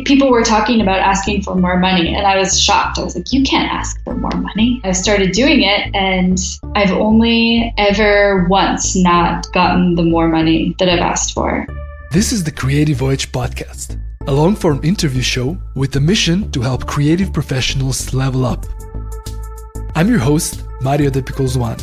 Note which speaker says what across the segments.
Speaker 1: people were talking about asking for more money, and I was shocked. I was like, you can't ask for more money. I started doing it, and I've only ever once not gotten the more money that I've asked for.
Speaker 2: This is the Creative Voyage podcast, a long-form interview show with the mission to help creative professionals level up. I'm your host, Mario De Picolzuan.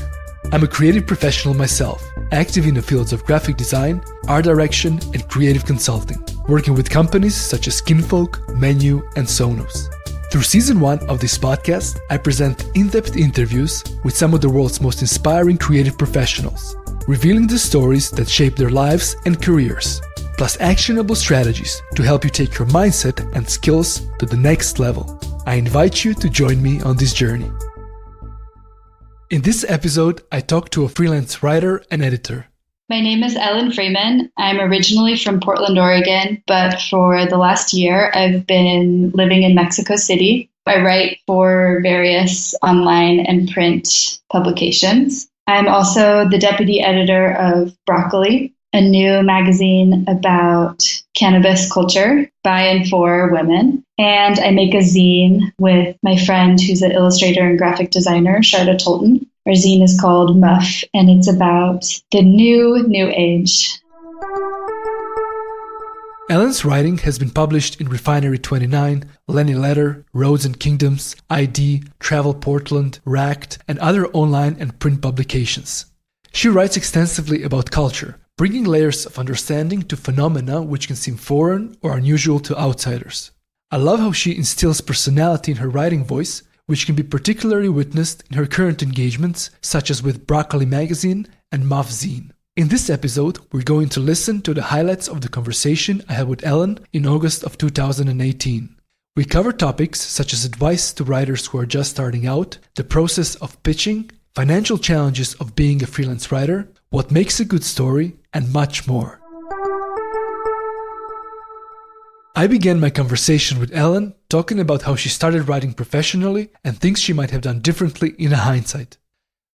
Speaker 2: I'm a creative professional myself, active in the fields of graphic design, art direction, and creative consulting, working with companies such as Kinfolk, Menu, and Sonos. Through season 1 of this podcast, I present in-depth interviews with some of the world's most inspiring creative professionals, revealing the stories that shape their lives and careers, plus actionable strategies to help you take your mindset and skills to the next level. I invite you to join me on this journey. In this episode, I talk to a freelance writer and editor.
Speaker 1: My name is Ellen Freeman. I'm originally from Portland, Oregon, but for the last year, I've been living in Mexico City. I write for various online and print publications. I'm also the deputy editor of Broccoli, a new magazine about cannabis culture by and for women. And I make a zine with my friend who's an illustrator and graphic designer, Sharada Tolton. Our zine is called Muff, and it's about the new age.
Speaker 2: Ellen's writing has been published in Refinery 29, Lenny Letter, Roads and Kingdoms, ID, Travel Portland, Racked, and other online and print publications. She writes extensively about culture, bringing layers of understanding to phenomena which can seem foreign or unusual to outsiders. I love how she instills personality in her writing voice, which can be particularly witnessed in her current engagements, such as with Broccoli magazine and Muff zine. In this episode, we're going to listen to the highlights of the conversation I had with Ellen in August of 2018. We cover topics such as advice to writers who are just starting out, the process of pitching, financial challenges of being a freelance writer, what makes a good story, and much more. I began my conversation with Ellen talking about how she started writing professionally and things she might have done differently in hindsight.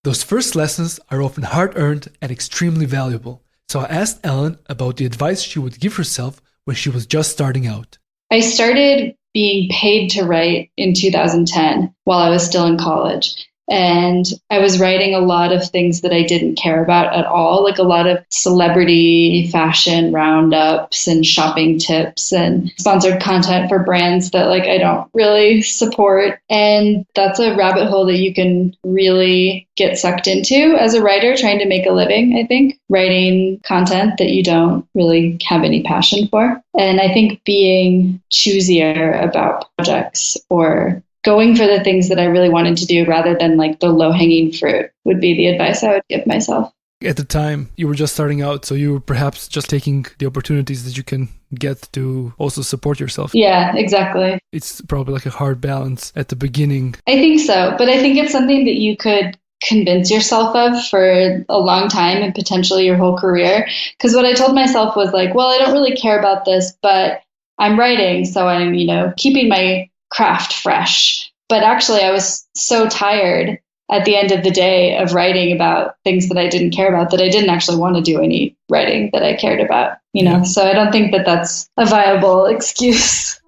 Speaker 2: Those first lessons are often hard-earned and extremely valuable, so I asked Ellen about the advice she would give herself when she was just starting out.
Speaker 1: I started being paid to write in 2010 while I was still in college. And I was writing a lot of things that I didn't care about at all, like a lot of celebrity fashion roundups and shopping tips and sponsored content for brands that I don't really support. And that's a rabbit hole that you can really get sucked into as a writer trying to make a living, I think, writing content that you don't really have any passion for. And I think being choosier about projects or going for the things that I really wanted to do rather than the low-hanging fruit would be the advice I would give myself.
Speaker 2: At the time, you were just starting out, so you were perhaps just taking the opportunities that you can get to also support yourself.
Speaker 1: Yeah, exactly.
Speaker 2: It's probably a hard balance at the beginning.
Speaker 1: I think so, but I think it's something that you could convince yourself of for a long time and potentially your whole career. Because what I told myself was well, I don't really care about this, but I'm writing, so I'm, keeping my craft fresh. But actually, I was so tired at the end of the day of writing about things that I didn't care about that I didn't actually want to do any writing that I cared about,
Speaker 2: Yeah.
Speaker 1: So I don't think that that's a viable excuse.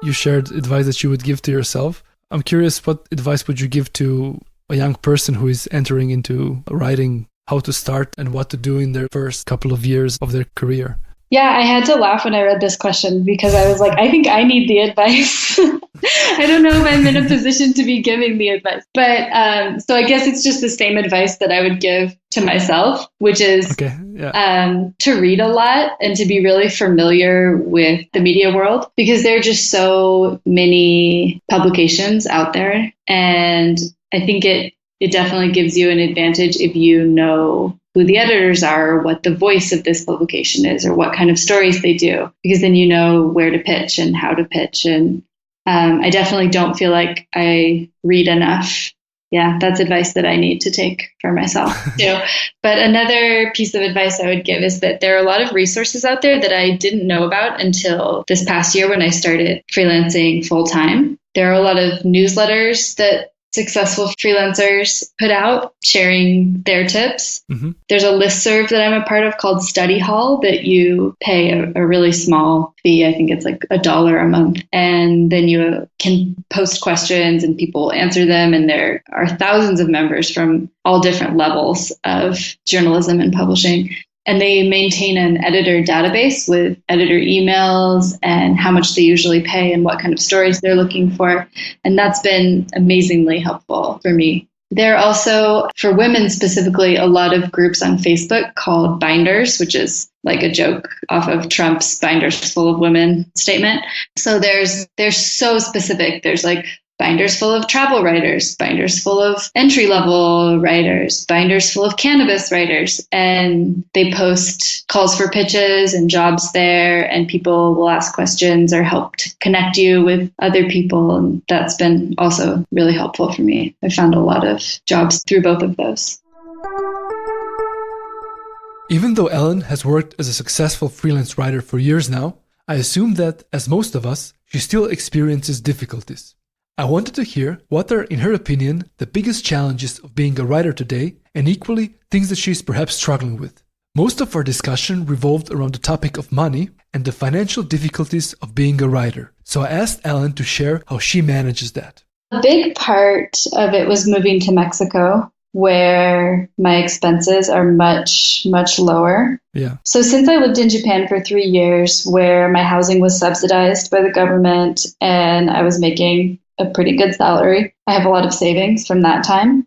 Speaker 2: You shared advice that you would give to yourself. I'm curious, what advice would you give to a young person who is entering into writing, how to start and what to do in their first couple of years of their career?
Speaker 1: Yeah, I had to laugh when I read this question because I was I think I need the advice. I don't know if I'm in a position to be giving the advice. But so I guess it's just the same advice that I would give to myself, which is to read a lot and to be really familiar with the media world because there are just so many publications out there. And I think it definitely gives you an advantage if you know who the editors are, or what the voice of this publication is, or what kind of stories they do, because then you know where to pitch and how to pitch. And I definitely don't feel like I read enough. Yeah, that's advice that I need to take for myself too. But another piece of advice I would give is that there are a lot of resources out there that I didn't know about until this past year when I started freelancing full time. There are a lot of newsletters that successful freelancers put out sharing their tips. There's a listserv that I'm a part of called Study Hall that you pay a really small fee. I think it's like $1 a month. And then you can post questions and people answer them. And there are thousands of members from all different levels of journalism and publishing. And they maintain an editor database with editor emails and how much they usually pay and what kind of stories they're looking for. And that's been amazingly helpful for me. There are also, for women specifically, a lot of groups on Facebook called Binders, which is like a joke off of Trump's "binders full of women" statement. So they're so specific. There's like binders full of travel writers, binders full of entry-level writers, binders full of cannabis writers. And they post calls for pitches and jobs there, and people will ask questions or help to connect you with other people. And that's been also really helpful for me. I found a lot of jobs through both of those.
Speaker 2: Even though Ellen has worked as a successful freelance writer for years now, I assume that, as most of us, she still experiences difficulties. I wanted to hear what are, in her opinion, the biggest challenges of being a writer today, and equally, things that she's perhaps struggling with. Most of our discussion revolved around the topic of money and the financial difficulties of being a writer. So I asked Ellen to share how she manages that.
Speaker 1: A big part of it was moving to Mexico, where my expenses are much, much lower.
Speaker 2: Yeah.
Speaker 1: So since I lived in Japan for 3 years, where my housing was subsidized by the government and I was making a pretty good salary, I have a lot of savings from that time.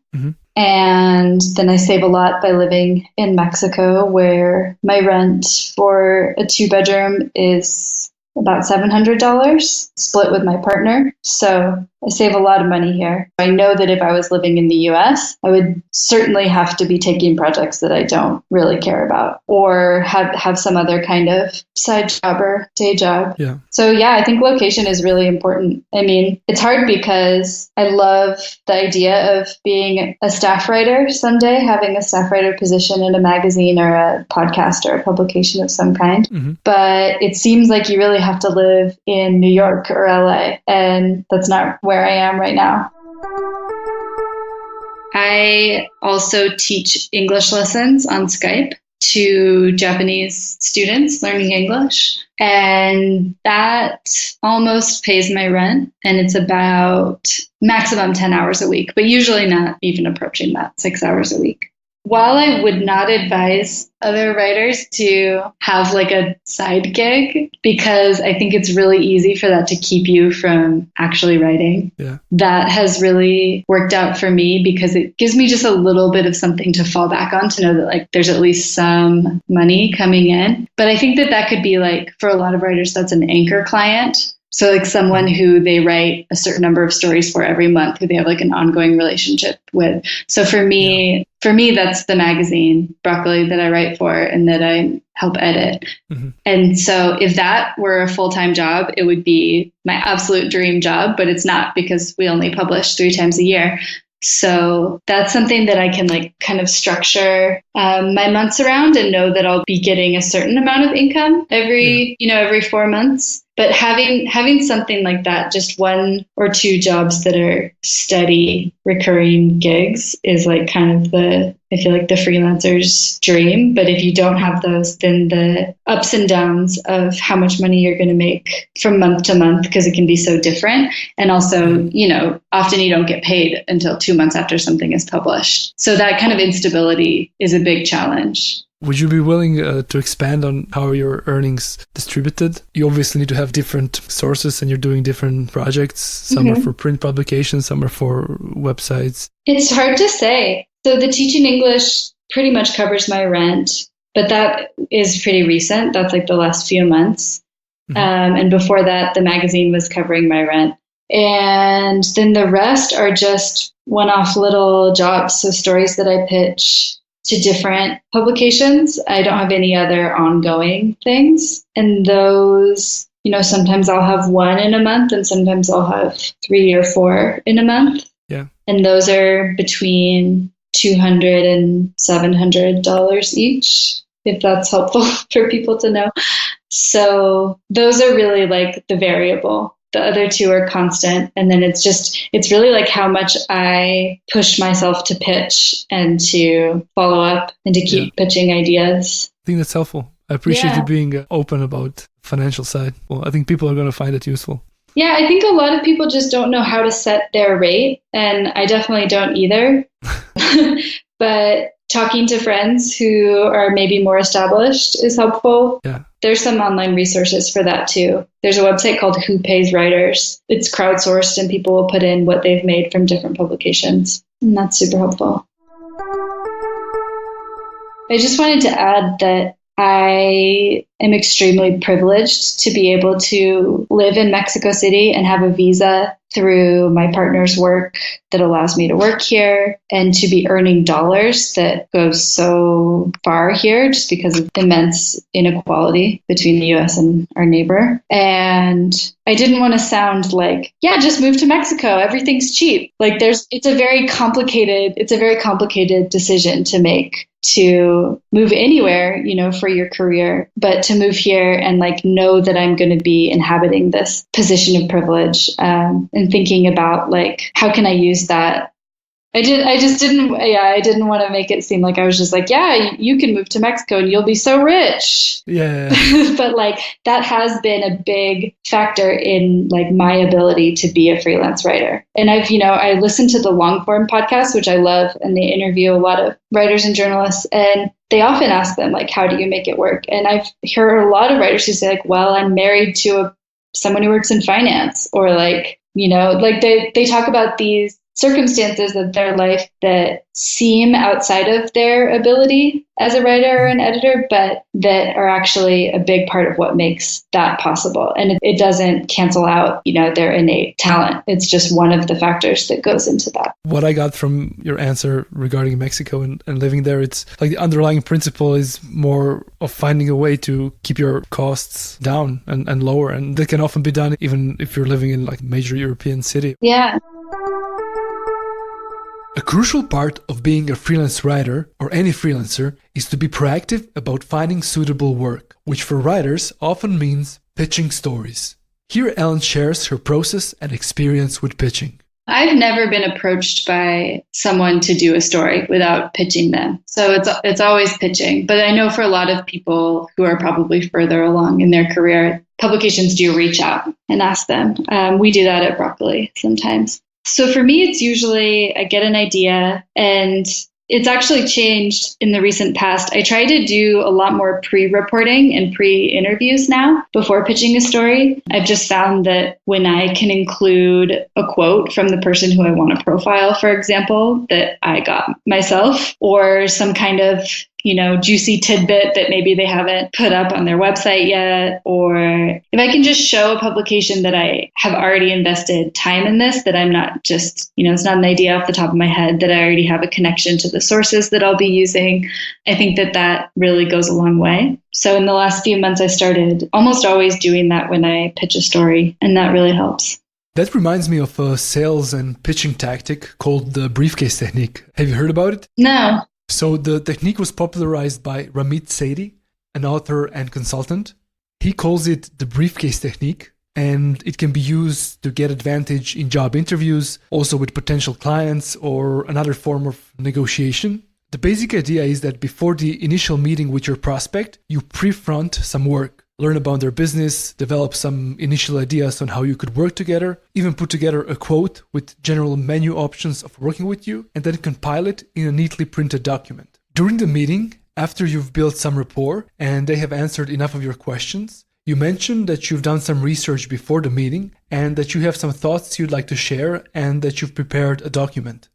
Speaker 1: And then I save a lot by living in Mexico, where my rent for a 2-bedroom is about $700 split with my partner. So I save a lot of money here. I know that if I was living in the US, I would certainly have to be taking projects that I don't really care about, or have some other kind of side job or day job.
Speaker 2: Yeah.
Speaker 1: So yeah, I think location is really important. I mean, it's hard because I love the idea of being a staff writer someday, having a staff writer position in a magazine or a podcast or a publication of some kind. But it seems like you really have to live in New York or LA, and that's not where I am right now. I also teach English lessons on Skype to Japanese students learning English, and that almost pays my rent, and it's about maximum 10 hours a week, but usually not even approaching that, 6 hours a week. While I would not advise other writers to have like a side gig, because I think it's really easy for that to keep you from actually writing.
Speaker 2: Yeah.
Speaker 1: That has really worked out for me because it gives me just a little bit of something to fall back on, to know that like there's at least some money coming in. But I think that could be like, for a lot of writers, that's an anchor client. So like someone who they write a certain number of stories for every month, who they have like an ongoing relationship with. So for me, that's the magazine, Broccoli, that I write for and that I help edit. And so if that were a full-time job, it would be my absolute dream job, but it's not, because we only publish 3 times a year. So that's something that I can like kind of structure my months around and know that I'll be getting a certain amount of income every 4 months. But having something like that, just 1 or 2 jobs that are steady, recurring gigs, is like kind of I feel like the freelancer's dream. But if you don't have those, then the ups and downs of how much money you're going to make from month to month, because it can be so different. And also, often you don't get paid until 2 months after something is published. So that kind of instability is a big challenge.
Speaker 2: Would you be willing to expand on how your earnings distributed? You obviously need to have different sources, and you're doing different projects. Some are for print publications, some are for websites. It's
Speaker 1: hard to say. So the teaching English pretty much covers my rent, but that is pretty recent. That's like the last few months. And before that, the magazine was covering my rent. And then the rest are just one-off little jobs. So stories that I pitch to different publications. I don't have any other ongoing things. And those, sometimes I'll have 1 in a month, and sometimes I'll have 3 or 4 in a month.
Speaker 2: Yeah.
Speaker 1: And those are between $200 and $700 each, if that's helpful for people to know. So those are really like the variable. The other two are constant. And then it's really like how much I push myself to pitch and to follow up and to keep pitching ideas.
Speaker 2: I think that's helpful. I appreciate you being open about financial side. Well, I think people are going to find it useful.
Speaker 1: Yeah, I think a lot of people just don't know how to set their rate, and I definitely don't either. But talking to friends who are maybe more established is helpful.
Speaker 2: Yeah.
Speaker 1: There's some online resources for that too. There's a website called Who Pays Writers. It's crowdsourced and people will put in what they've made from different publications. And that's super helpful. I just wanted to add that I am extremely privileged to be able to live in Mexico City and have a visa through my partner's work that allows me to work here and to be earning dollars that goes so far here just because of immense inequality between the US and our neighbor. And I didn't want to sound like, yeah, just move to Mexico. Everything's cheap. Like it's a very complicated decision to make, to move anywhere, for your career, but to move here and like know that I'm going to be inhabiting this position of privilege, and thinking about like, how can I use that? I didn't want to make it seem like I was just like, yeah, you can move to Mexico and you'll be so rich.
Speaker 2: Yeah.
Speaker 1: But like that has been a big factor in like my ability to be a freelance writer. And I listened to the long form podcast, which I love, and they interview a lot of writers and journalists, and they often ask them like, how do you make it work? And I've heard a lot of writers who say like, well, I'm married to someone who works in finance, or like, like they talk about these circumstances of their life that seem outside of their ability as a writer or an editor, but that are actually a big part of what makes that possible. And it doesn't cancel out, their innate talent. It's just one of the factors that goes into that.
Speaker 2: What I got from your answer regarding Mexico and living there, it's like the underlying principle is more of finding a way to keep your costs down and lower. And that can often be done even if you're living in like a major European city.
Speaker 1: Yeah.
Speaker 2: A crucial part of being a freelance writer, or any freelancer, is to be proactive about finding suitable work, which for writers often means pitching stories. Here Ellen shares her process and experience with pitching.
Speaker 1: I've never been approached by someone to do a story without pitching them. So it's always pitching. But I know for a lot of people who are probably further along in their career, publications do reach out and ask them. We do that at Broccoli sometimes. So for me, it's usually I get an idea, and it's actually changed in the recent past. I try to do a lot more pre-reporting and pre-interviews now before pitching a story. I've just found that when I can include a quote from the person who I want to profile, for example, that I got myself, or some kind of juicy tidbit that maybe they haven't put up on their website yet, or if I can just show a publication that I have already invested time in this, that I'm not just, it's not an idea off the top of my head, that I already have a connection to the sources that I'll be using. I think that really goes a long way. So in the last few months, I started almost always doing that when I pitch a story, and that really helps.
Speaker 2: That reminds me of a sales and pitching tactic called the briefcase technique. Have you heard about it?
Speaker 1: No.
Speaker 2: So the technique was popularized by Ramit Sethi, an author and consultant. He calls it the briefcase technique, and it can be used to get advantage in job interviews, also with potential clients or another form of negotiation. The basic idea is that before the initial meeting with your prospect, you pre-front some work. Learn about their business, develop some initial ideas on how you could work together, even put together a quote with general menu options of working with you, and then compile it in a neatly printed document. During the meeting, after you've built some rapport and they have answered enough of your questions, you mention that you've done some research before the meeting and that you have some thoughts you'd like to share and that you've prepared a document.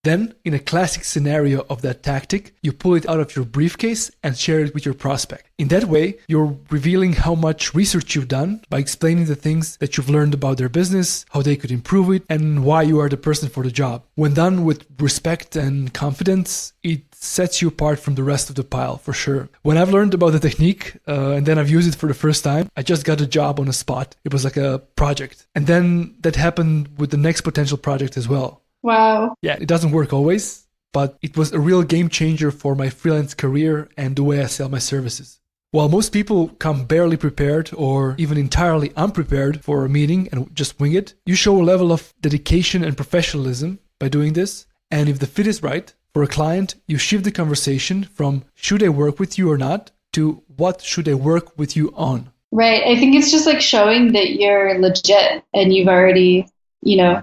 Speaker 2: Then, in a classic scenario of that tactic, you pull it out of your briefcase and share it with your prospect. In that way, you're revealing how much research you've done by explaining the things that you've learned about their business, how they could improve it, and why you are the person for the job. When done with respect and confidence, it sets you apart from the rest of the pile, for sure. When I've learned about the technique, and then I've used it for the first time, I just got a job on the spot. It was like a project. And then that happened with the next potential project as well.
Speaker 1: Wow.
Speaker 2: Yeah, it doesn't work always, but it was a real game changer for my freelance career and the way I sell my services. While most people come barely prepared or even entirely unprepared for a meeting and just wing it, you show a level of dedication and professionalism by doing this. And if the fit is right for a client, you shift the conversation from should I work with you or not to what should I work with you on.
Speaker 1: Right. I think it's just like showing that you're legit and you've already,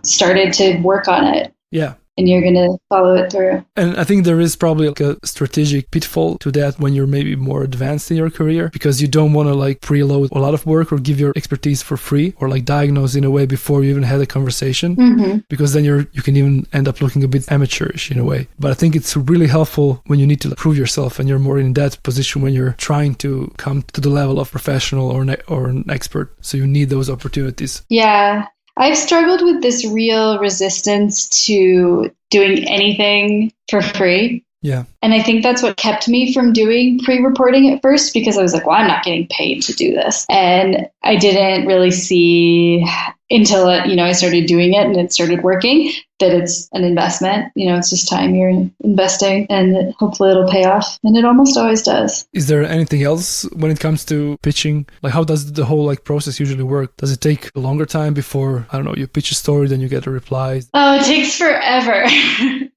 Speaker 1: started to work on it.
Speaker 2: Yeah.
Speaker 1: And you're going to follow it through.
Speaker 2: And I think there is probably like a strategic pitfall to that when you're maybe more advanced in your career, because you don't want to like preload a lot of work or give your expertise for free or like diagnose in a way before you even had a conversation, because then you can even end up looking a bit amateurish in a way. But I think it's really helpful when you need to prove yourself and you're more in that position when you're trying to come to the level of professional or an expert. So you need those opportunities.
Speaker 1: Yeah. I've struggled with this real resistance to doing anything for free.
Speaker 2: Yeah.
Speaker 1: And I think that's what kept me from doing pre-reporting at first, because I was like, well, I'm not getting paid to do this. And I didn't really see until, I started doing it and it started working, that it's an investment. It's just time you're investing and hopefully it'll pay off. And it almost always does.
Speaker 2: Is there anything else when it comes to pitching? Like, how does the whole process usually work? Does it take a longer time before, I don't know, you pitch a story, then you get a reply?
Speaker 1: Oh, it takes forever.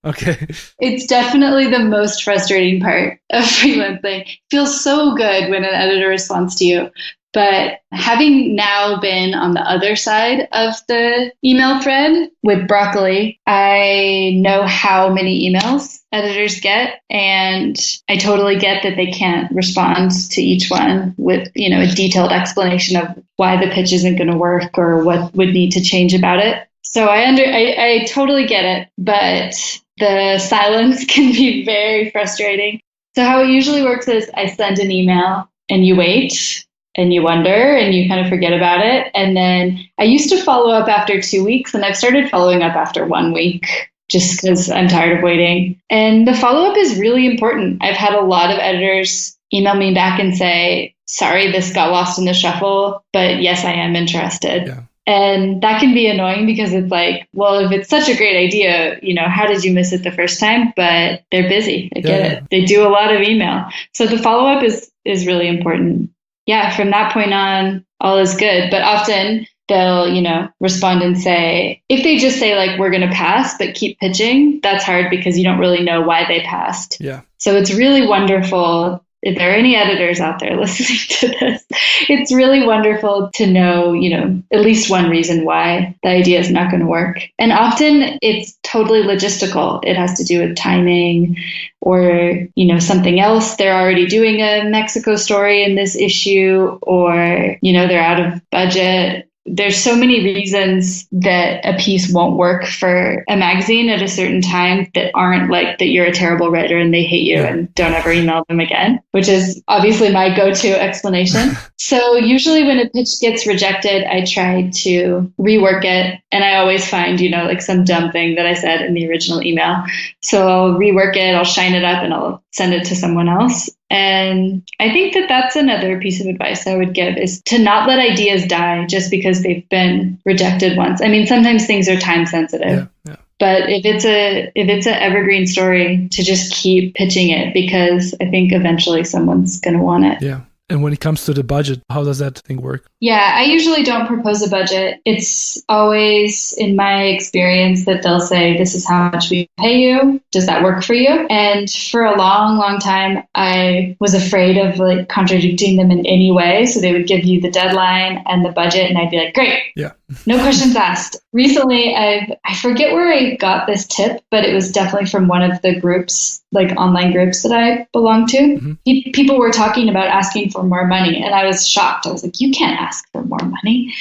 Speaker 2: Okay.
Speaker 1: It's definitely the most frustrating part of freelancing. It feels so good when an editor responds to you. But having now been on the other side of the email thread with Broccoli, I know how many emails editors get. And I totally get that they can't respond to each one with, a detailed explanation of why the pitch isn't going to work or what would need to change about it. So I totally get it. But the silence can be very frustrating. So how it usually works is I send an email and you wait. And you wonder and you kind of forget about it. And then I used to follow up after 2 weeks, and I've started following up after 1 week just because I'm tired of waiting. And the follow-up is really important. I've had a lot of editors email me back and say, sorry, this got lost in the shuffle, but yes, I am interested.
Speaker 2: Yeah.
Speaker 1: And that can be annoying because it's like, well, if it's such a great idea, how did you miss it the first time? But they're busy. I get it. They do a lot of email. So the follow-up is really important. Yeah, from that point on, all is good. But often they'll, respond and say, if they just say like, we're going to pass, but keep pitching, that's hard because you don't really know why they passed.
Speaker 2: Yeah.
Speaker 1: So it's really wonderful. If there are any editors out there listening to this, it's really wonderful to know, at least one reason why the idea is not going to work. And often it's totally logistical. It has to do with timing or, something else. They're already doing a Mexico story in this issue, or, they're out of budget. There's so many reasons that a piece won't work for a magazine at a certain time that aren't like that you're a terrible writer and they hate you and don't ever email them again, which is obviously my go-to explanation. So usually when a pitch gets rejected, I try to rework it. And I always find, like some dumb thing that I said in the original email. So I'll rework it, I'll shine it up, and I'll send it to someone else. And I think that that's another piece of advice I would give, is to not let ideas die just because they've been rejected once. I mean, sometimes things are time sensitive, but if it's an evergreen story, to just keep pitching it, because I think eventually someone's going to want it.
Speaker 2: Yeah. And when it comes to the budget, how does that thing work?
Speaker 1: Yeah, I usually don't propose a budget. It's always, in my experience, that they'll say, this is how much we pay you. Does that work for you? And for a long, long time, I was afraid of like contradicting them in any way. So they would give you the deadline and the budget, and I'd be like, great.
Speaker 2: Yeah.
Speaker 1: No questions asked. Recently, I forget where I got this tip, but it was definitely from one of the groups, like online groups that I belong to. Mm-hmm. People were talking about asking for more money, and I was shocked. I was like, you can't ask for more money.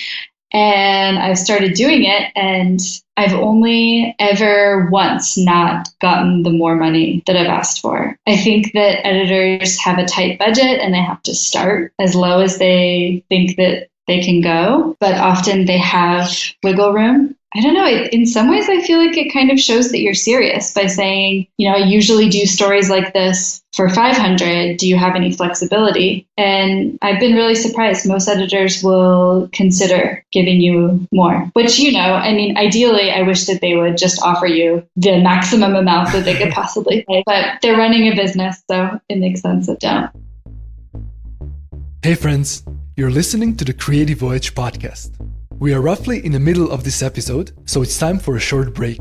Speaker 1: And I started doing it, and I've only ever once not gotten the more money that I've asked for. I think that editors have a tight budget and they have to start as low as they think that they can go, but often they have wiggle room. I don't know. In some ways, I feel like it kind of shows that you're serious by saying, I usually do stories like this for 500. Do you have any flexibility? And I've been really surprised. Most editors will consider giving you more, which, ideally, I wish that they would just offer you the maximum amount that they could possibly pay. But they're running a business, so it makes sense that don't.
Speaker 2: Hey friends, you're listening to the Creative Voyage podcast. We are roughly in the middle of this episode, so it's time for a short break.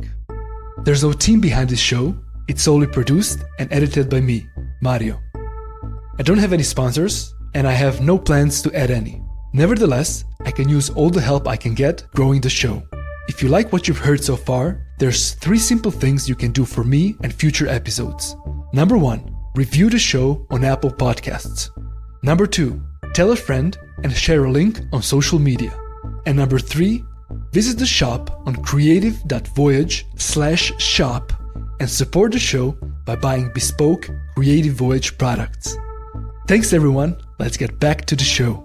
Speaker 2: There's no team behind this show. It's solely produced and edited by me, Mario. I don't have any sponsors, and I have no plans to add any. Nevertheless, I can use all the help I can get growing the show. If you like what you've heard so far, there's 3 simple things you can do for me and future episodes. Number 1, review the show on Apple Podcasts. Number 2, tell a friend and share a link on social media. And number 3, visit the shop on creative.voyage/shop and support the show by buying bespoke Creative Voyage products. Thanks everyone, let's get back to the show.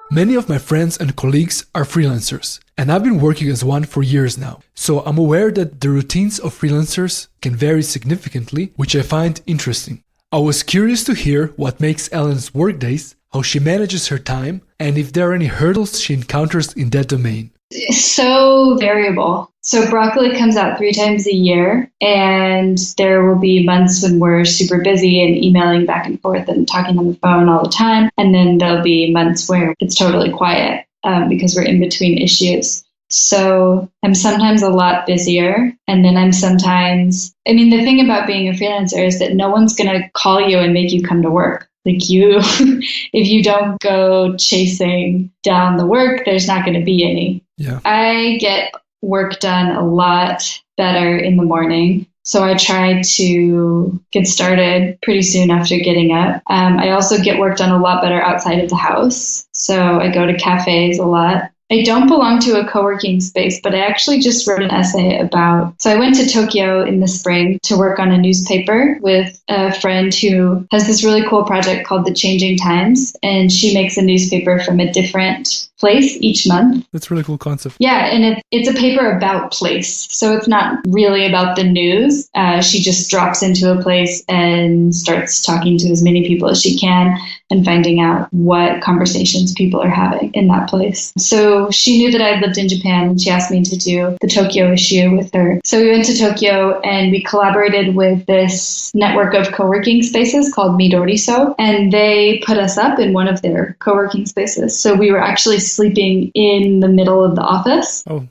Speaker 2: Many of my friends and colleagues are freelancers, and I've been working as one for years now, so I'm aware that the routines of freelancers can vary significantly, which I find interesting. I was curious to hear what makes Ellen's workdays, how she manages her time, and if there are any hurdles she encounters in that domain.
Speaker 1: It's so variable. So broccoli comes out 3 times a year, and there will be months when we're super busy and emailing back and forth and talking on the phone all the time. And then there'll be months where it's totally quiet because we're in between issues. So I'm sometimes a lot busier, and then the thing about being a freelancer is that no one's going to call you and make you come to work. Like if you don't go chasing down the work, there's not going to be any.
Speaker 2: Yeah.
Speaker 1: I get work done a lot better in the morning. So I try to get started pretty soon after getting up. I also get work done a lot better outside of the house. So I go to cafes a lot. I don't belong to a co-working space, but I actually just wrote an essay so I went to Tokyo in the spring to work on a newspaper with a friend who has this really cool project called The Changing Times, and she makes a newspaper from a different place each month.
Speaker 2: That's a really cool concept.
Speaker 1: Yeah, and it's a paper about place, so it's not really about the news. She just drops into a place and starts talking to as many people as she can and finding out what conversations people are having in that place. So she knew that I lived in Japan, and she asked me to do the Tokyo issue with her. So we went to Tokyo and we collaborated with this network of co-working spaces called Midoriso, and they put us up in one of their co-working spaces. So we were actually sleeping in the middle of the office.
Speaker 2: Oh.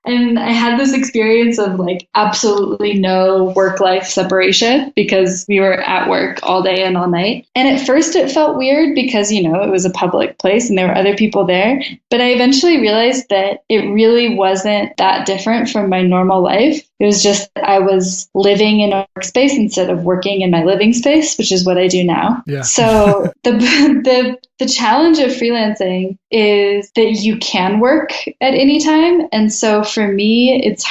Speaker 1: And I had this experience of like absolutely no work-life separation because we were at work all day and all night. And at first it felt weird because, it was a public place and there were other people there. But I eventually realized that it really wasn't that different from my normal life. It was just that I was living in a workspace instead of working in my living space, which is what I do now.
Speaker 2: Yeah.
Speaker 1: So the challenge of freelancing is that you can work at any time. And so for me, it's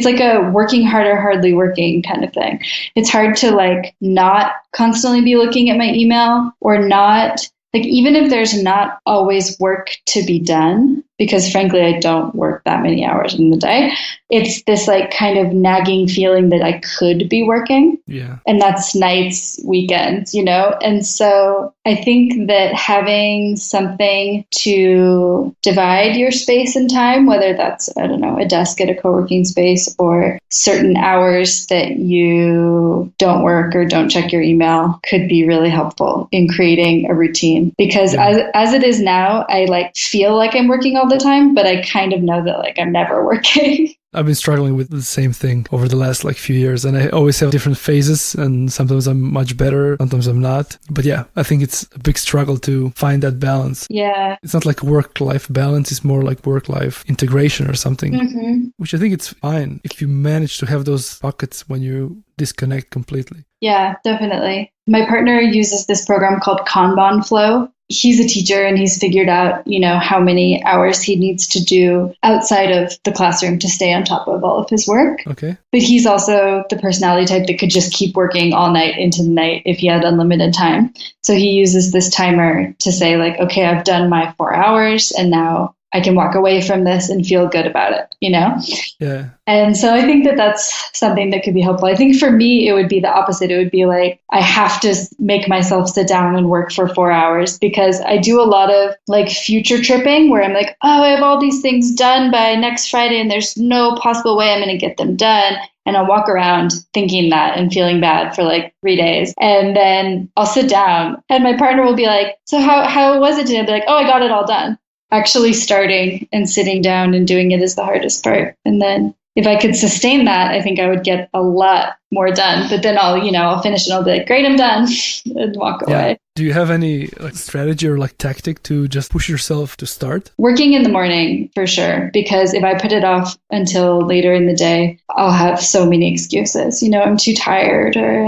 Speaker 1: like a working harder, hardly working kind of thing. It's hard to like not constantly be looking at my email or not, like even if there's not always work to be done, because frankly, I don't work that many hours in the day. It's this like kind of nagging feeling that I could be working.
Speaker 2: Yeah.
Speaker 1: And that's nights, weekends, And so I think that having something to divide your space and time, whether that's, a desk at a co-working space or certain hours that you don't work or don't check your email, could be really helpful in creating a routine. Because as it is now, I like feel like I'm working all the time, but I kind of know that like I'm never working.
Speaker 2: I've been struggling with the same thing over the last few years, and I always have different phases, and sometimes I'm much better, sometimes I'm not. But yeah, I think it's a big struggle to find that balance.
Speaker 1: Yeah.
Speaker 2: It's not like work-life balance, it's more like work-life integration or something, which I think it's fine if you manage to have those pockets when you disconnect completely.
Speaker 1: Yeah, definitely. My partner uses this program called Kanban Flow. He's a teacher and he's figured out, how many hours he needs to do outside of the classroom to stay on top of all of his work.
Speaker 2: Okay.
Speaker 1: But he's also the personality type that could just keep working all night into the night if he had unlimited time. So he uses this timer to say like, okay, I've done my 4 hours and now I can walk away from this and feel good about it,
Speaker 2: Yeah.
Speaker 1: And so I think that that's something that could be helpful. I think for me, it would be the opposite. It would be like, I have to make myself sit down and work for 4 hours, because I do a lot of like future tripping where I'm like, oh, I have all these things done by next Friday and there's no possible way I'm going to get them done. And I'll walk around thinking that and feeling bad for like 3 days. And then I'll sit down and my partner will be like, so how was it today? I'll be like, oh, I got it all done. Actually starting and sitting down and doing it is the hardest part. And then if I could sustain that, I think I would get a lot more done. But then I'll finish and I'll be like, great, I'm done, and walk away.
Speaker 2: Do you have any strategy or tactic to just push yourself to start?
Speaker 1: Working in the morning for sure, because if I put it off until later in the day, I'll have so many excuses. I'm too tired, or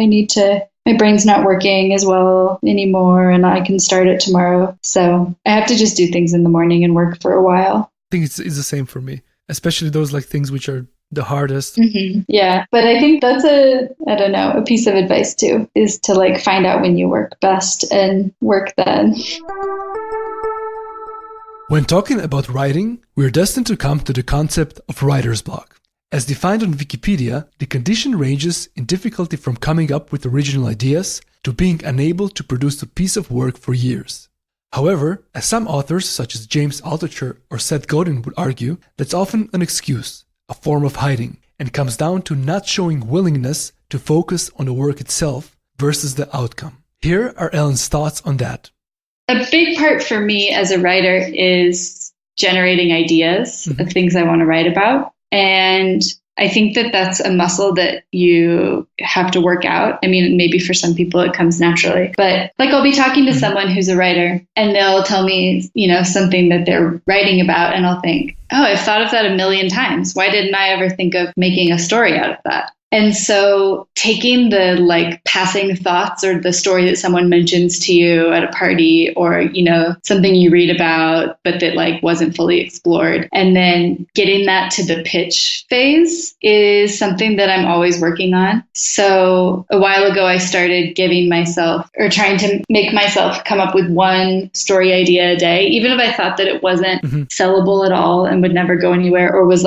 Speaker 1: my brain's not working as well anymore, and I can start it tomorrow. So I have to just do things in the morning and work for a while.
Speaker 2: I think it's the same for me, especially those things which are the hardest.
Speaker 1: Mm-hmm. Yeah. But I think that's a piece of advice too, is to find out when you work best and work then.
Speaker 2: When talking about writing, we're destined to come to the concept of writer's block. As defined on Wikipedia, the condition ranges in difficulty from coming up with original ideas to being unable to produce a piece of work for years. However, as some authors such as James Altucher or Seth Godin would argue, that's often an excuse, a form of hiding, and comes down to not showing willingness to focus on the work itself versus the outcome. Here are Ellen's thoughts on that.
Speaker 1: A big part for me as a writer is generating ideas of things I want to write about. And I think that that's a muscle that you have to work out. I mean, maybe for some people it comes naturally, but I'll be talking to someone who's a writer and they'll tell me, something that they're writing about, and I'll think, oh, I've thought of that a million times. Why didn't I ever think of making a story out of that? And so taking the passing thoughts or the story that someone mentions to you at a party, or, something you read about, but that wasn't fully explored, and then getting that to the pitch phase is something that I'm always working on. So a while ago, I started trying to make myself come up with one story idea a day, even if I thought that it wasn't sellable at all and would never go anywhere, or was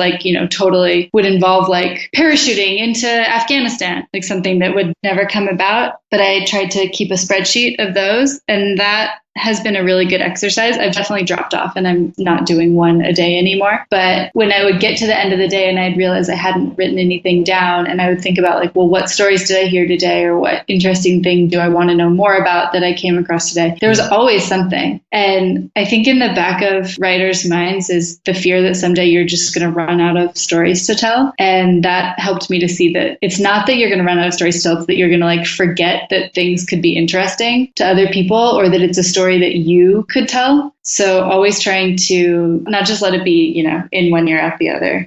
Speaker 1: totally would involve parachuting into Afghanistan, something that would never come about. But I tried to keep a spreadsheet of those, and that has been a really good exercise. I've definitely dropped off and I'm not doing one a day anymore. But when I would get to the end of the day and I'd realize I hadn't written anything down, and I would think about what stories did I hear today, or what interesting thing do I want to know more about that I came across today? There was always something. And I think in the back of writers' minds is the fear that someday you're just going to run out of stories to tell. And that helped me to see that it's not that you're going to run out of stories to tell, it's that you're going to forget that things could be interesting to other people, or that it's a story that you could tell. So always trying to not just let it be, in one ear out the other.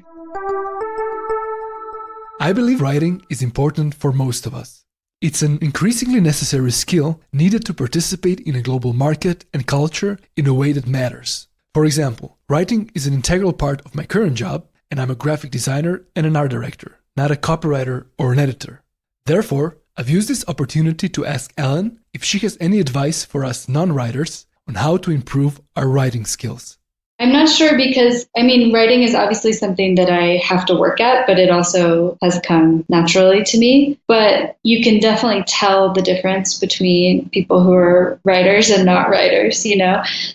Speaker 2: I believe writing is important for most of us. It's an increasingly necessary skill needed to participate in a global market and culture in a way that matters. For example, writing is an integral part of my current job, and I'm a graphic designer and an art director, not a copywriter or an editor. Therefore, I've used this opportunity to ask Ellen if she has any advice for us non-writers on how to improve our writing skills.
Speaker 1: I'm not sure, because writing is obviously something that I have to work at, but it also has come naturally to me. But you can definitely tell the difference between people who are writers and not writers,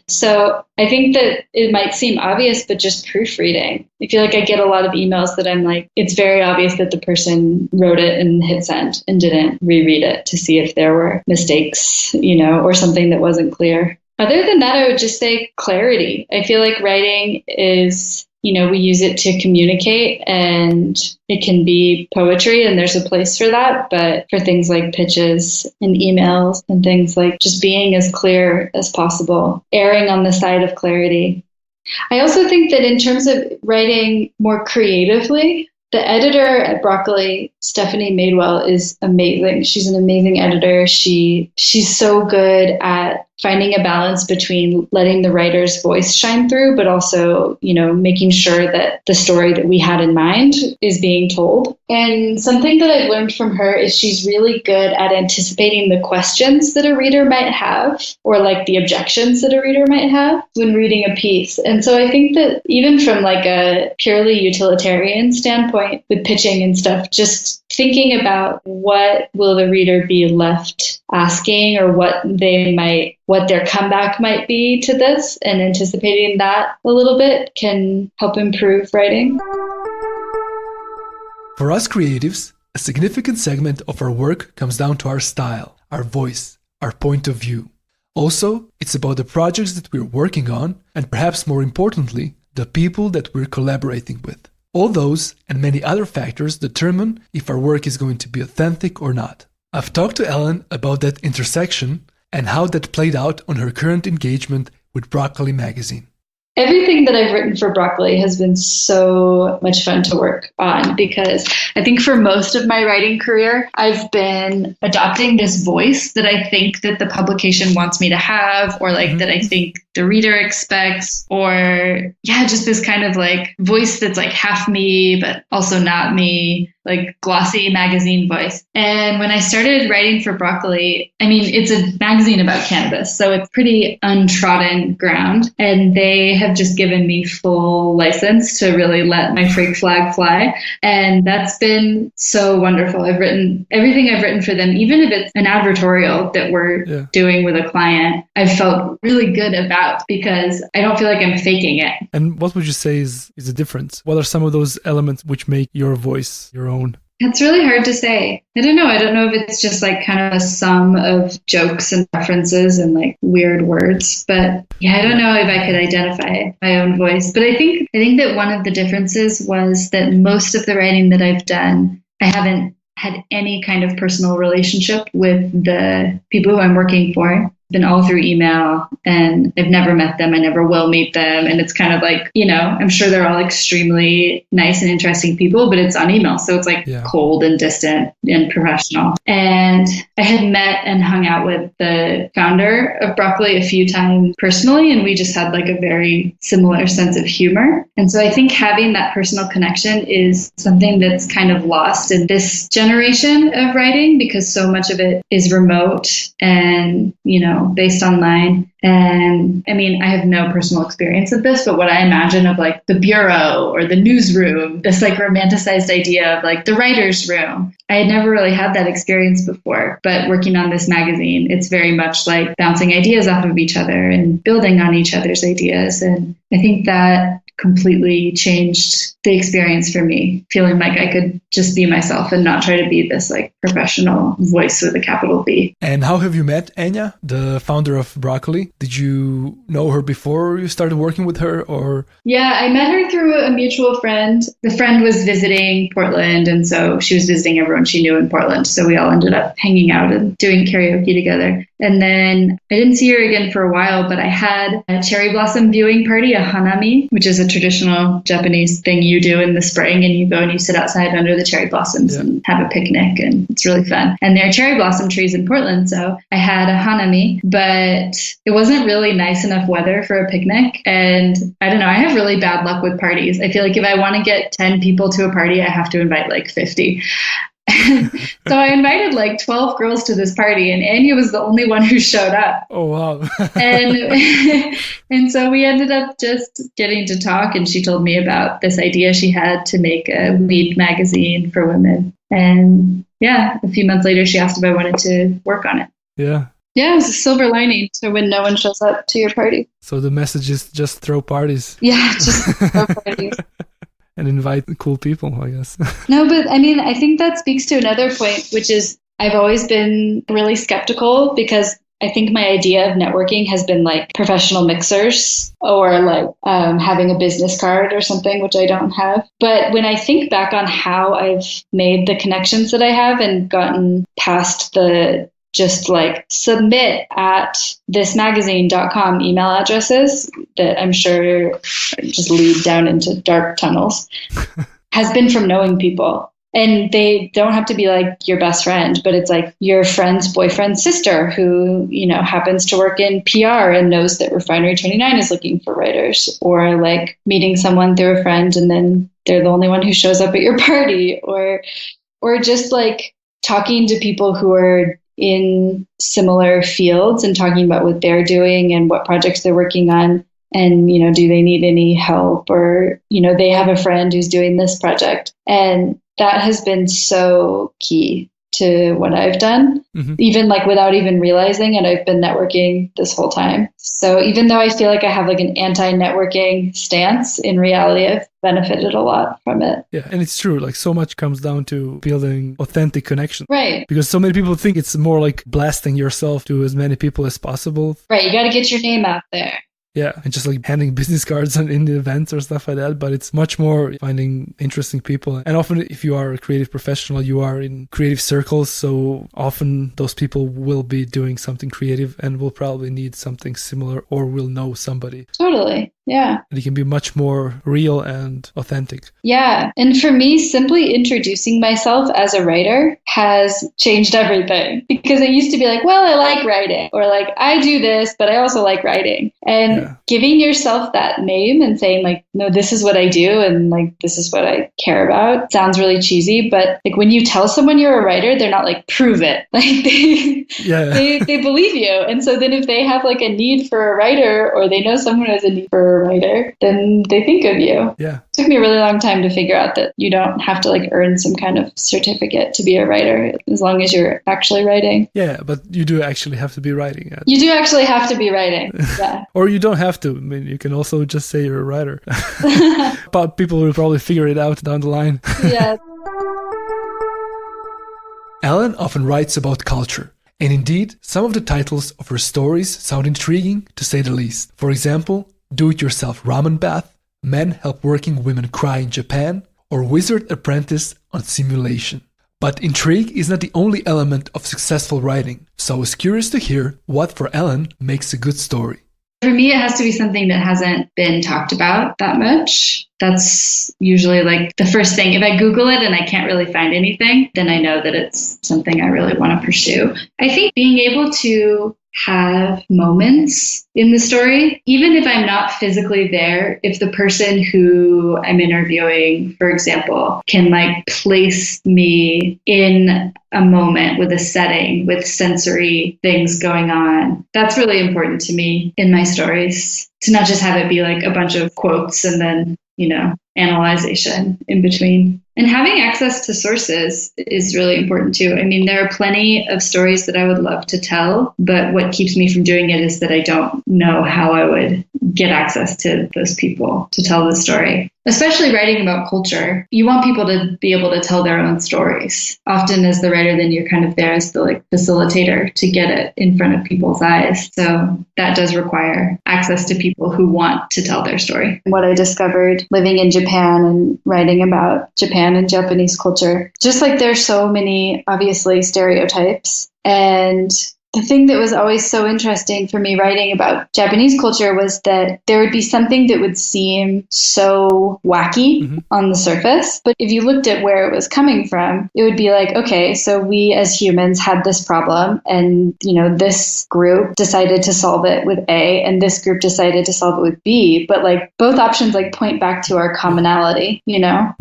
Speaker 1: So I think that it might seem obvious, but just proofreading. I feel I get a lot of emails that I'm it's very obvious that the person wrote it and hit send and didn't reread it to see if there were mistakes, or something that wasn't clear. Other than that, I would just say clarity. I feel writing is, we use it to communicate, and it can be poetry, and there's a place for that. But for things like pitches and emails and things just being as clear as possible, erring on the side of clarity. I also think that in terms of writing more creatively, the editor at Broccoli, Stephanie Madewell, is amazing. She's an amazing editor. She's so good at finding a balance between letting the writer's voice shine through, but also, making sure that the story that we had in mind is being told. And something that I've learned from her is she's really good at anticipating the questions that a reader might have, or like the objections that a reader might have when reading a piece. And so I think that even from like a purely utilitarian standpoint with pitching and stuff, just thinking about what will the reader be left asking, or what their comeback might be to this, and anticipating that a little bit can help improve writing.
Speaker 2: For us creatives, a significant segment of our work comes down to our style, our voice, our point of view. Also, it's about the projects that we're working on, and perhaps more importantly, the people that we're collaborating with. All those and many other factors determine if our work is going to be authentic or not. I've talked to Ellen about that intersection and how that played out on her current engagement with Broccoli magazine.
Speaker 1: Everything that I've written for Broccoli has been so much fun to work on, because I think for most of my writing career, I've been adopting this voice that I think that the publication wants me to have, or like that I think the reader expects, or just this kind of like voice that's like half me, but also not me, like glossy magazine voice. And when I started writing for Broccoli, it's a magazine about cannabis, so it's pretty untrodden ground, and they have just given me full license to really let my freak flag fly. And that's been so wonderful. Everything I've written for them, even if it's an advertorial that we're doing with a client, I've felt really good about, because I don't feel like I'm faking it.
Speaker 2: And what would you say is the difference? What are some of those elements which make your voice your own?
Speaker 1: It's really hard to say. I don't know if it's just like kind of a sum of jokes and references and like weird words, but I don't know if I could identify my own voice. But I think that one of the differences was that most of the writing that I've done, I haven't had any kind of personal relationship with the people who I'm working for. Been all through email, and I've never met them. I never will meet them. And it's kind of like, I'm sure they're all extremely nice and interesting people, but it's on email. So it's like cold and distant and professional. And I had met and hung out with the founder of Broccoli a few times personally, and we just had like a very similar sense of humor. And so I think having that personal connection is something that's kind of lost in this generation of writing, because so much of it is remote and, based online. And I have no personal experience of this, but what I imagine of like the bureau or the newsroom, this like romanticized idea of like the writer's room, I had never really had that experience before. But working on this magazine, it's very much like bouncing ideas off of each other and building on each other's ideas. And I think that completely changed the experience for me, feeling like I could just be myself and not try to be this like professional voice with a capital V.
Speaker 2: And how have you met Anya, the founder of Broccoli? Did you know her before you started working with her, or? Yeah,
Speaker 1: I met her through a mutual friend. The friend was visiting Portland, and so she was visiting everyone she knew in Portland. So we all ended up hanging out and doing karaoke together. And then I didn't see her again for a while, but I had a cherry blossom viewing party, a hanami, which is a traditional Japanese thing you do in the spring, and you go and you sit outside under the cherry blossoms and have a picnic, and it's really fun. And there are cherry blossom trees in Portland, so I had a hanami, but it wasn't really nice enough weather for a picnic. And I don't know, I have really bad luck with parties. I feel like if I want to get 10 people to a party, I have to invite like 50. So I invited like 12 girls to this party, and Anya was the only one who showed up.
Speaker 2: Oh, wow.
Speaker 1: And so we ended up just getting to talk, and she told me about this idea she had to make a weed magazine for women. And a few months later, she asked if I wanted to work on it.
Speaker 2: Yeah.
Speaker 1: Yeah, it was a silver lining to when no one shows up to your party.
Speaker 2: So the message is just throw parties.
Speaker 1: Yeah, just throw parties.
Speaker 2: And invite cool people, I guess.
Speaker 1: No, but I think that speaks to another point, which is I've always been really skeptical, because I think my idea of networking has been like professional mixers, or like having a business card or something, which I don't have. But when I think back on how I've made the connections that I have and gotten past the just like submit at thismagazine.com email addresses that I'm sure just lead down into dark tunnels, has been from knowing people. And they don't have to be like your best friend, but it's like your friend's boyfriend's sister who, happens to work in PR and knows that Refinery 29 is looking for writers, or like meeting someone through a friend and then they're the only one who shows up at your party, or just like talking to people who are in similar fields and talking about what they're doing and what projects they're working on. And, do they need any help, or, they have a friend who's doing this project. And that has been so key to what I've done, even like without even realizing. And I've been networking this whole time. So even though I feel like I have like an anti-networking stance, in reality, I've benefited a lot from it.
Speaker 2: Yeah, and it's true. Like so much comes down to building authentic connections.
Speaker 1: Right.
Speaker 2: Because so many people think it's more like blasting yourself to as many people as possible.
Speaker 1: Right. You got to get your name out there.
Speaker 2: Yeah, and just like handing business cards in the events or stuff like that. But it's much more finding interesting people. And often if you are a creative professional, you are in creative circles. So often those people will be doing something creative and will probably need something similar or will know somebody.
Speaker 1: Totally. Yeah.
Speaker 2: And it can be much more real and authentic.
Speaker 1: Yeah. And for me, simply introducing myself as a writer has changed everything, because I used to be like, well, I like writing, or like, I do this, but I also like writing. And giving yourself that name and saying like, no, this is what I do. And like, this is what I care about sounds really cheesy. But like when you tell someone you're a writer, they're not like, prove it. Like they believe you. And so then if they have like a need for a writer, or they know someone who has a need for a writer, then they think of you.
Speaker 2: Yeah.
Speaker 1: It took me a really long time to figure out that you don't have to like earn some kind of certificate to be a writer, as long as you're actually writing.
Speaker 2: Yeah, but you do actually have to be writing.
Speaker 1: You do actually have to be writing. Yeah.
Speaker 2: Or you don't have to. I mean, you can also just say you're a writer. But people will probably figure it out down the line.
Speaker 1: Yeah.
Speaker 2: Ellen often writes about culture. And indeed, some of the titles of her stories sound intriguing, to say the least. For example, Do-It-Yourself Ramen Bath, Men Help Working Women Cry in Japan, or Wizard Apprentice on Simulation. But intrigue is not the only element of successful writing, so I was curious to hear what for Ellen makes a good story.
Speaker 1: For me, it has to be something that hasn't been talked about that much. That's usually like the first thing. If I Google it and I can't really find anything, then I know that it's something I really want to pursue. I think being able to have moments in the story, even if I'm not physically there, if the person who I'm interviewing, for example, can like place me in a moment with a setting, with sensory things going on, that's really important to me in my stories. To not just have it be like a bunch of quotes and then, analyzation in between. And having access to sources is really important too. I mean, there are plenty of stories that I would love to tell, but what keeps me from doing it is that I don't know how I would get access to those people to tell the story. Especially writing about culture, you want people to be able to tell their own stories. Often as the writer, then you're kind of there as the like facilitator to get it in front of people's eyes. So that does require access to people who want to tell their story. What I discovered living in Japan and writing about Japan and Japanese culture, just like there's so many obviously stereotypes, and the thing that was always so interesting for me writing about Japanese culture was that there would be something that would seem so wacky on the surface. But if you looked at where it was coming from, it would be like, okay, so we as humans had this problem and, this group decided to solve it with A and this group decided to solve it with B. But like both options like point back to our commonality,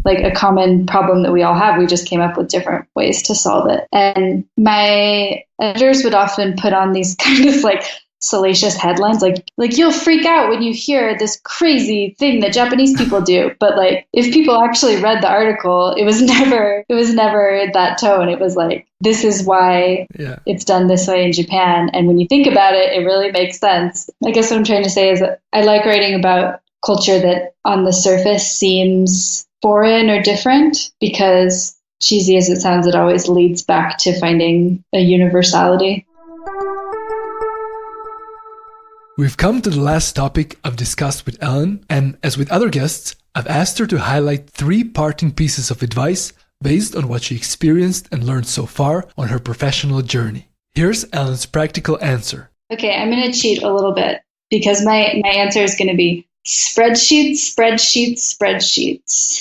Speaker 1: like a common problem that we all have. We just came up with different ways to solve it. And my editors would often put on these kind of like salacious headlines, like you'll freak out when you hear this crazy thing that Japanese people do. But like if people actually read the article, it was never that tone. It was like, this is why it's done this way in Japan. And when you think about it, it really makes sense. I guess what I'm trying to say is that I like writing about culture that on the surface seems foreign or different, because cheesy as it sounds, it always leads back to finding a universality.
Speaker 2: We've come to the last topic I've discussed with Ellen, and as with other guests, I've asked her to highlight 3 parting pieces of advice based on what she experienced and learned so far on her professional journey. Here's Ellen's practical answer.
Speaker 1: Okay, I'm going to cheat a little bit because my answer is going to be spreadsheets.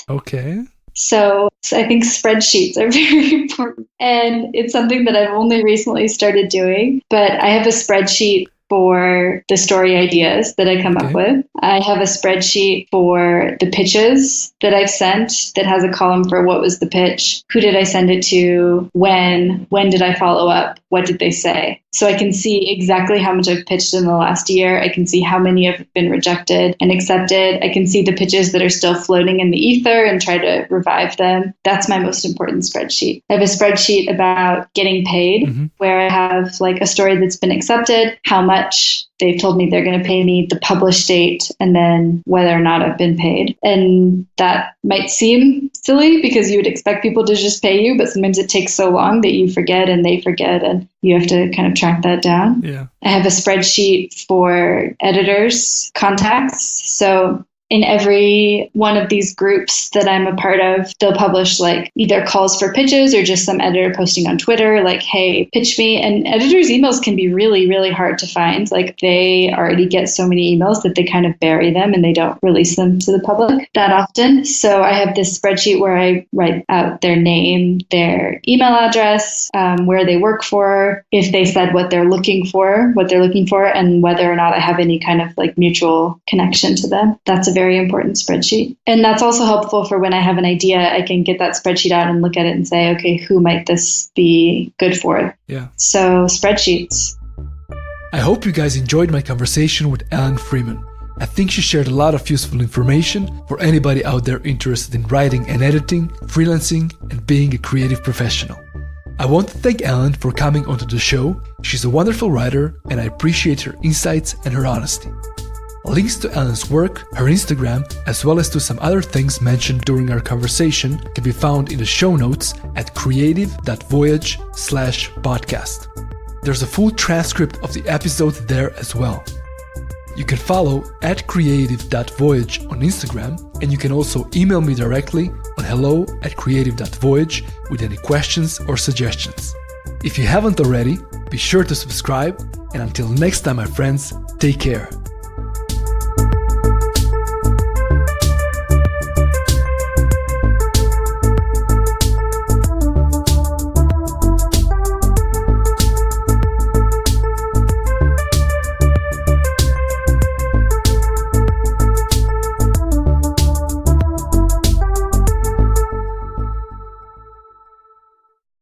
Speaker 2: Okay.
Speaker 1: So I think spreadsheets are very important. And it's something that I've only recently started doing. But I have a spreadsheet for the story ideas that I come up with. I have a spreadsheet for the pitches that I've sent that has a column for what was the pitch, who did I send it to, when did I follow up, what did they say. So I can see exactly how much I've pitched in the last year. I can see how many have been rejected and accepted. I can see the pitches that are still floating in the ether and try to revive them. That's my most important spreadsheet. I have a spreadsheet about getting paid where I have like a story that's been accepted, how much they've told me they're going to pay me, the published date, and then whether or not I've been paid. And that might seem silly because you would expect people to just pay you, but sometimes it takes so long that you forget and they forget and you have to kind of track that down.
Speaker 2: Yeah.
Speaker 1: I have a spreadsheet for editors' contacts. So in every one of these groups that I'm a part of, they'll publish like either calls for pitches or just some editor posting on Twitter, like, hey, pitch me. And editors' emails can be really, really hard to find. Like they already get so many emails that they kind of bury them and they don't release them to the public that often. So I have this spreadsheet where I write out their name, their email address, where they work for, if they said what they're looking for, and whether or not I have any kind of like mutual connection to them. That's a very important spreadsheet. And that's also helpful for when I have an idea, I can get that spreadsheet out and look at it and say, okay, who might this be good for?
Speaker 2: Yeah.
Speaker 1: So spreadsheets.
Speaker 2: I hope you guys enjoyed my conversation with Ellen Freeman. I think she shared a lot of useful information for anybody out there interested in writing and editing, freelancing, and being a creative professional. I want to thank Ellen for coming onto the show. She's a wonderful writer, and I appreciate her insights and her honesty. Links to Ellen's work, her Instagram, as well as to some other things mentioned during our conversation can be found in the show notes at creative.voyage/podcast. There's a full transcript of the episode there as well. You can follow at creative.voyage on Instagram, and you can also email me directly on hello@creative.voyage with any questions or suggestions. If you haven't already, be sure to subscribe, and until next time, my friends, take care.